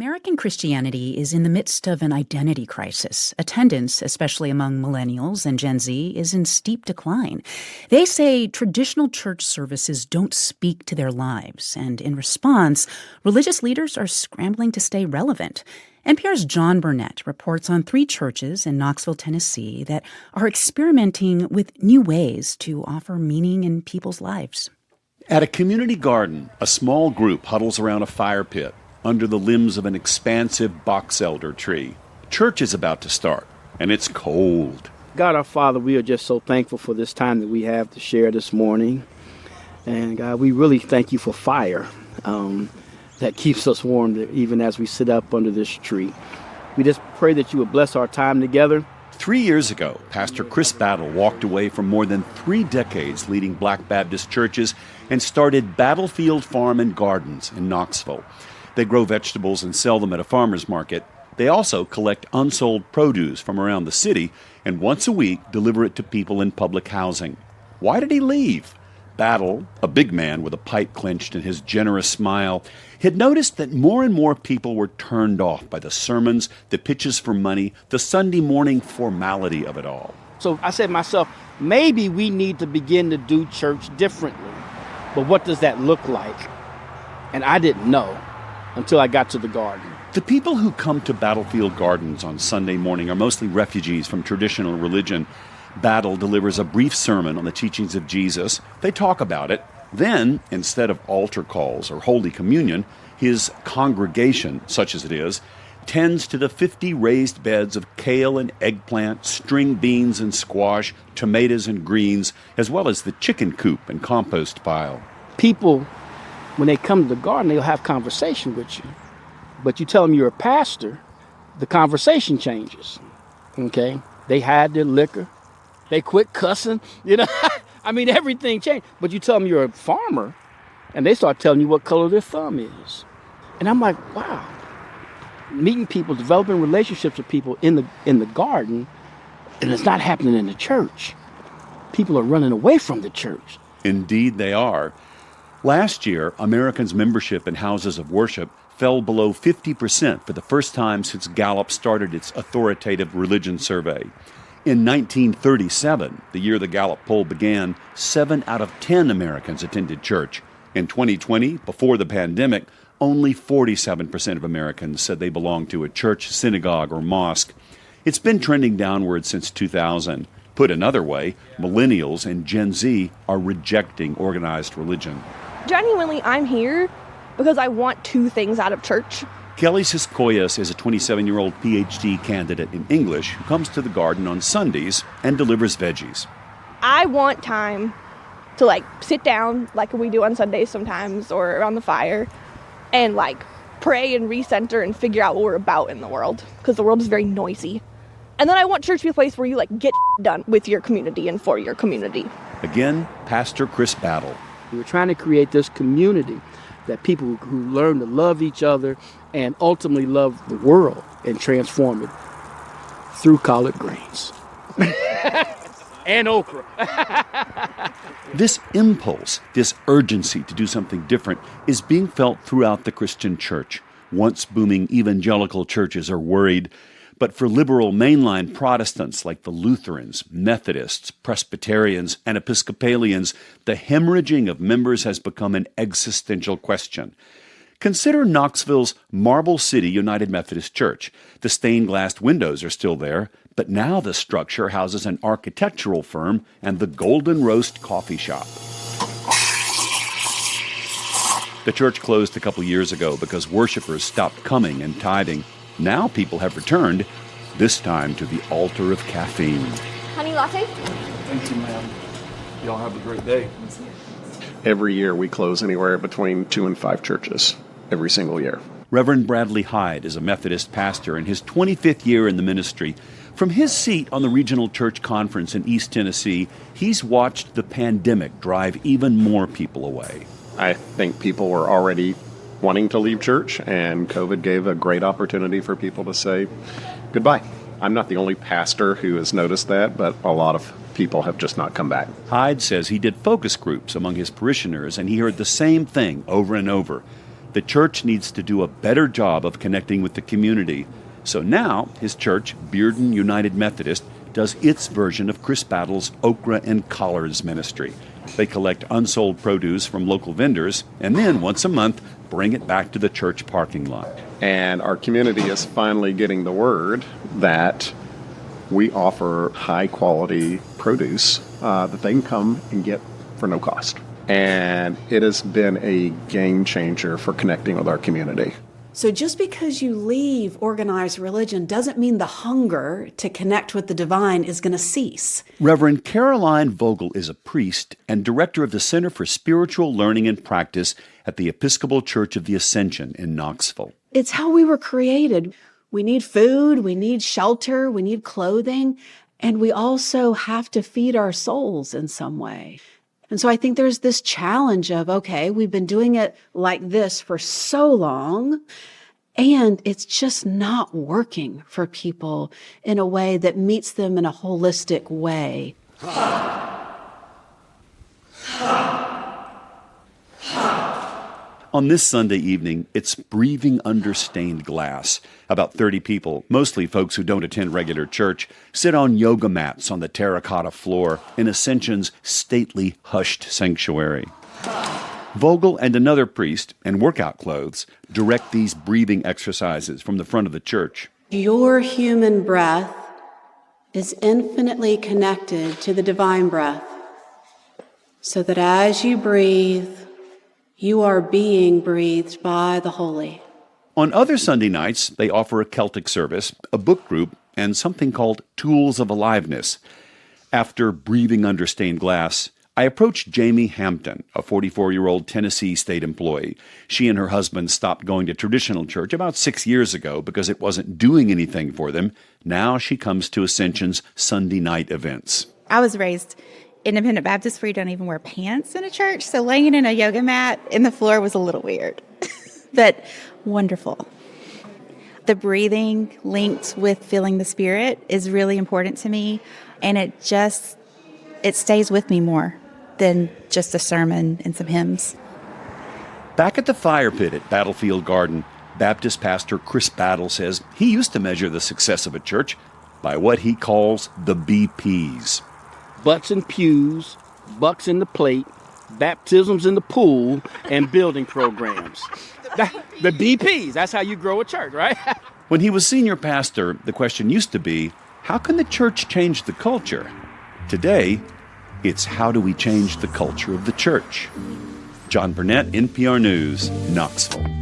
American Christianity is in the midst of an identity crisis. Attendance, especially among millennials and Gen Z, is in steep decline. They say traditional church services don't speak to their lives, and in response, religious leaders are scrambling to stay relevant. NPR's John Burnett reports on 3 churches in Knoxville, Tennessee that are experimenting with new ways to offer meaning in people's lives. At a community garden, a small group huddles around a fire pit under the limbs of an expansive box elder tree. Church is about to start, and it's cold. God our Father, we are just so thankful for this time that we have to share this morning. And God, we really thank you for fire that keeps us warm even as we sit up under this tree. We just pray that you would bless our time together. 3 years ago, Pastor Chris Battle walked away from more than 3 decades leading Black Baptist churches and started Battlefield Farm and Gardens in Knoxville. They grow vegetables and sell them at a farmer's market. They also collect unsold produce from around the city and once a week deliver it to people in public housing. Why did he leave? Battle, a big man with a pipe clenched and his generous smile, had noticed that more and more people were turned off by the sermons, the pitches for money, the Sunday morning formality of it all. So I said to myself, maybe we need to begin to do church differently. But what does that look like? And I didn't know until I got to the garden. The people who come to Battlefield Gardens on Sunday morning are mostly refugees from traditional religion. Battle delivers a brief sermon on the teachings of Jesus. They talk about it. Then, instead of altar calls or Holy Communion, his congregation, such as it is, tends to the 50 raised beds of kale and eggplant, string beans and squash, tomatoes and greens, as well as the chicken coop and compost pile. People, when they come to the garden, they'll have conversation with you. But you tell them you're a pastor, the conversation changes. Okay? They hide their liquor. They quit cussing. I mean, everything changed. But you tell them you're a farmer, and they start telling you what color their thumb is. And I'm like, wow. Meeting people, developing relationships with people in the garden, and it's not happening in the church. People are running away from the church. Indeed they are. Last year, Americans' membership in houses of worship fell below 50% for the first time since Gallup started its authoritative religion survey. In 1937, the year the Gallup poll began, 7 out of 10 Americans attended church. In 2020, before the pandemic, only 47% of Americans said they belonged to a church, synagogue, or mosque. It's been trending downward since 2000. Put another way, millennials and Gen Z are rejecting organized religion. Genuinely, I'm here because I want 2 things out of church. Kelly Siskoyas is a 27-year-old PhD candidate in English who comes to the garden on Sundays and delivers veggies. I want time to sit down like we do on Sundays sometimes or around the fire and pray and recenter and figure out what we're about in the world because the world is very noisy. And then I want church to be a place where you get done with your community and for your community. Again, Pastor Chris Battle. We were trying to create this community that people who learn to love each other and ultimately love the world and transform it through collard greens. And okra. This impulse, this urgency to do something different is being felt throughout the Christian church. Once booming evangelical churches are worried, but for liberal mainline Protestants like the Lutherans, Methodists, Presbyterians, and Episcopalians, the hemorrhaging of members has become an existential question. Consider Knoxville's Marble City United Methodist Church. The stained glass windows are still there, but now the structure houses an architectural firm and the Golden Roast coffee shop. The church closed a couple years ago because worshipers stopped coming and tithing. Now people have returned, this time to the altar of caffeine. Honey latte? Thank you, ma'am. Y'all have a great day. Every year we close anywhere between 2 and 5 churches, every single year. Reverend Bradley Hyde is a Methodist pastor in his 25th year in the ministry. From his seat on the Regional Church Conference in East Tennessee, he's watched the pandemic drive even more people away. I think people were already wanting to leave church, and COVID gave a great opportunity for people to say goodbye. I'm not the only pastor who has noticed that, but a lot of people have just not come back. Hyde says he did focus groups among his parishioners, and he heard the same thing over and over. The church needs to do a better job of connecting with the community. So now his church, Bearden United Methodist, does its version of Chris Battle's Okra and Collards ministry. They collect unsold produce from local vendors and then, once a month, bring it back to the church parking lot. And our community is finally getting the word that we offer high-quality produce that they can come and get for no cost. And it has been a game changer for connecting with our community. So just because you leave organized religion doesn't mean the hunger to connect with the divine is going to cease. Reverend Caroline Vogel is a priest and director of the Center for Spiritual Learning and Practice at the Episcopal Church of the Ascension in Knoxville. It's how we were created. We need food, we need shelter, we need clothing, and we also have to feed our souls in some way. And so I think there's this challenge of, okay, we've been doing it like this for so long, and it's just not working for people in a way that meets them in a holistic way. On this Sunday evening, it's Breathing Under Stained Glass. About 30 people, mostly folks who don't attend regular church, sit on yoga mats on the terracotta floor in Ascension's stately, hushed sanctuary. Vogel and another priest, in workout clothes, direct these breathing exercises from the front of the church. Your human breath is infinitely connected to the divine breath, so that as you breathe, you are being breathed by the Holy. On other Sunday nights, they offer a Celtic service, a book group, and something called Tools of Aliveness. After Breathing Under Stained Glass, I approached Jamie Hampton, a 44-year-old Tennessee state employee. She and her husband stopped going to traditional church about 6 years ago because it wasn't doing anything for them. Now she comes to Ascension's Sunday night events. I was raised Independent Baptist where you don't even wear pants in a church, so laying in a yoga mat in the floor was a little weird, but wonderful. The breathing linked with feeling the Spirit is really important to me, and it stays with me more than just a sermon and some hymns. Back at the fire pit at Battlefield Garden, Baptist pastor Chris Battle says he used to measure the success of a church by what he calls the BPs. Butts in pews, bucks in the plate, baptisms in the pool, and building programs. The BPs, that's how you grow a church, right? When he was senior pastor, the question used to be, how can the church change the culture? Today, it's how do we change the culture of the church? John Burnett, NPR News, Knoxville.